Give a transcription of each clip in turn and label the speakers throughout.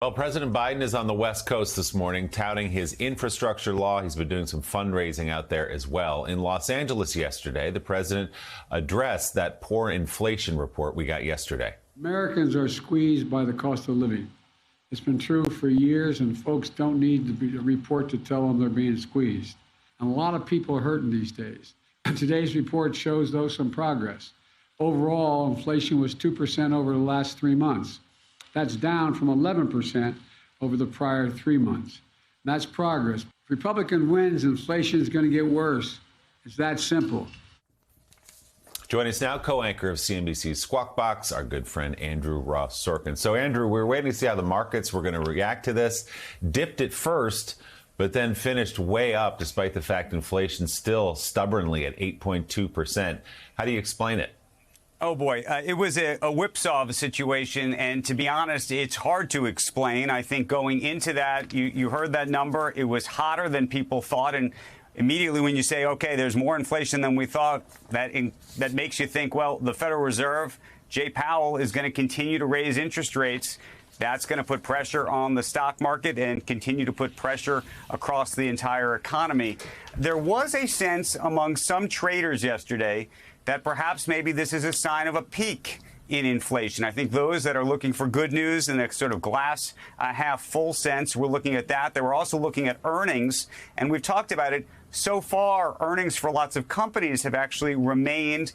Speaker 1: Well, President Biden is on the West Coast this morning touting his infrastructure law. He's been doing some fundraising out there as well. In Los Angeles yesterday, the president addressed that poor inflation report we got yesterday.
Speaker 2: Americans are squeezed by the cost of living. It's been true for years, and folks don't need a report to tell them they're being squeezed. And a lot of people are hurting these days. Today's report shows, though, some progress. Overall, inflation was 2% over the last 3 months. That's down from 11% over the prior 3 months. That's progress. If Republican wins, inflation is going to get worse. It's that simple.
Speaker 1: Joining us now, co-anchor of CNBC's Squawk Box, our good friend Andrew Ross Sorkin. So, Andrew, we're waiting to see how the markets were going to react to this. Dipped at first, but then finished way up, despite the fact inflation's still stubbornly at 8.2%. How do you explain it?
Speaker 3: Oh, boy. It was a whipsaw of a situation. And to be honest, it's hard to explain. I think going into that, you heard that number. It was hotter than people thought. And immediately when you say, OK, there's more inflation than we thought, that makes you think, well, the Federal Reserve, Jay Powell, is going to continue to raise interest rates. That's going to put pressure on the stock market and continue to put pressure across the entire economy. There was a sense among some traders yesterday that perhaps maybe this is a sign of a peak in inflation. I think those that are looking for good news in a sort of glass half full sense, we're looking at that. They were also looking at earnings, and we've talked about it. So far, earnings for lots of companies have actually remained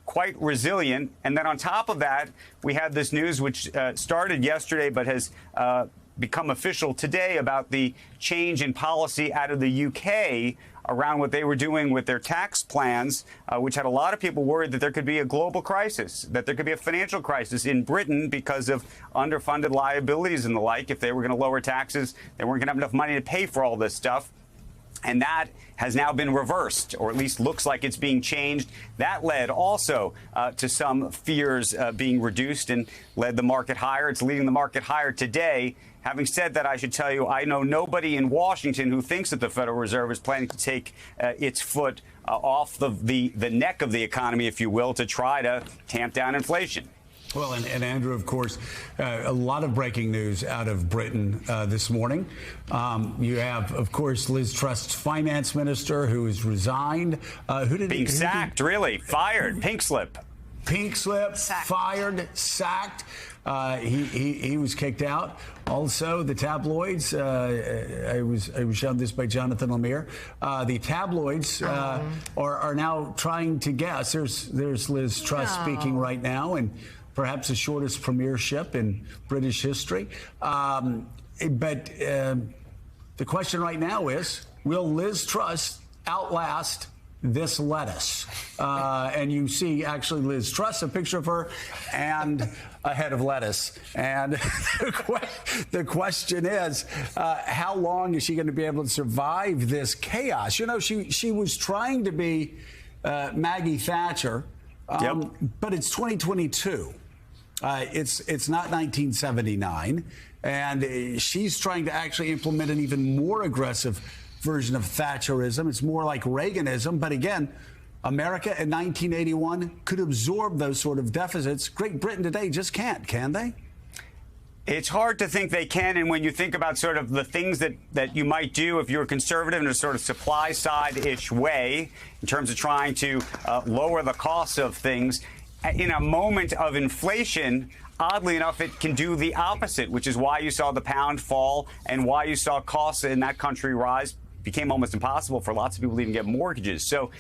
Speaker 3: quite resilient. And then on top of that, we had this news which started yesterday but has become official today about the change in policy out of the UK around what they were doing with their tax plans, which had a lot of people worried that there could be a global crisis, that there could be a financial crisis in Britain because of underfunded liabilities and the like. If they were going to lower taxes, they weren't going to have enough money to pay for all this stuff. And that has now been reversed, or at least looks like it's being changed. That led also to some fears being reduced and led the market higher. It's leading the market higher today. Having said that, I should tell you, I know nobody in Washington who thinks that the Federal Reserve is planning to take its foot off the neck of the economy, if you will, to try to tamp down inflation.
Speaker 4: Well, and Andrew, of course, a lot of breaking news out of Britain this morning. You have, of course, Liz Truss's finance minister who has resigned.
Speaker 3: Being sacked, really. Fired. Pink slip.
Speaker 4: Pink slip, sacked. Fired, sacked. He was kicked out. Also, the tabloids, I was shown this by Jonathan Lemire. The tabloids are now trying to guess. There's Liz Truss speaking right now, and perhaps the shortest premiership in British history. But the question right now is, will Liz Truss outlast this lettuce? And you see actually Liz Truss, a picture of her, and a head of lettuce. And the question is, how long is she going to be able to survive this chaos? You know, she was trying to be Maggie Thatcher, but it's 2022. It's not 1979. And she's trying to actually implement an even more aggressive version of Thatcherism. It's more like Reaganism. But again, America in 1981 could absorb those sort of deficits. Great Britain today just can't, can they?
Speaker 3: It's hard to think they can. And when you think about sort of the things that you might do if you're conservative in a sort of supply side-ish way, in terms of trying to lower the costs of things, in a moment of inflation, oddly enough, it can do the opposite, which is why you saw the pound fall and why you saw costs in that country rise. Became almost impossible for lots of people to even get mortgages. So,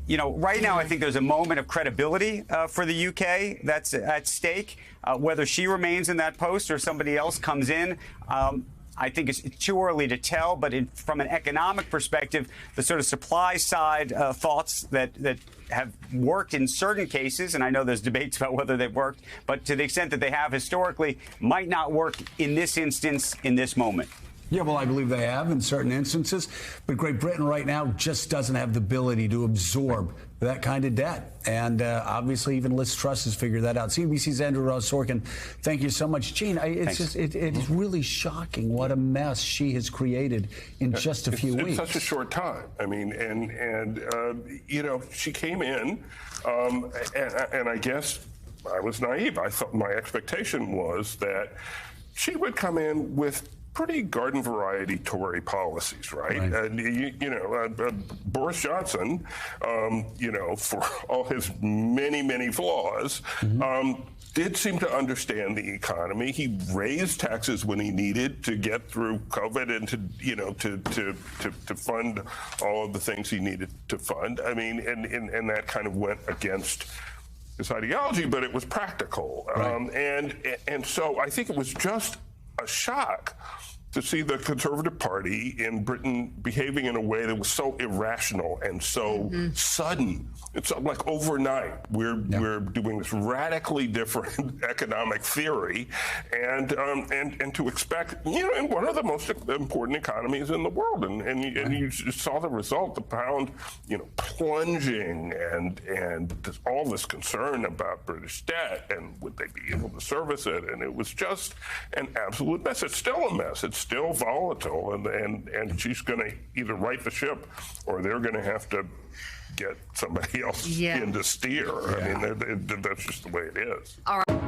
Speaker 3: you know, right now, I think there's a moment of credibility for the UK that's at stake. Whether she remains in that post or somebody else comes in, I think it's too early to tell. But from an economic perspective, the sort of supply side thoughts that have worked in certain cases, and I know there's debates about whether they've worked, but to the extent that they have historically, might not work in this instance, in this moment.
Speaker 4: Yeah, well, I believe they have in certain instances. But Great Britain right now just doesn't have the ability to absorb that kind of debt. And obviously, even Liz Truss has figured that out. CNBC's Andrew Ross Sorkin, thank you so much. Gene, it's it's really shocking what a mess she has created in just a few weeks.
Speaker 5: In such a short time. I mean, and you know, she came in, and I guess I was naive. I thought my expectation was that she would come in with pretty garden variety Tory policies, right? And Boris Johnson, for all his many flaws, did seem to understand the economy. He raised taxes when he needed to get through COVID and to fund all of the things he needed to fund. I mean, and that kind of went against his ideology, but it was practical. Right. And so I think it was just a shock to see the Conservative Party in Britain behaving in a way that was so irrational and so sudden. It's like overnight we're doing this radically different economic theory, and to expect, in one of the most important economies in the world, and you just saw the result, the pound, plunging, and all this concern about British debt and would they be able to service it, and it was just an absolute mess. It's still a mess. It's still volatile, and she's going to either right the ship or they're going to have to get somebody else in to steer. I mean, that's just the way it is.
Speaker 6: All right.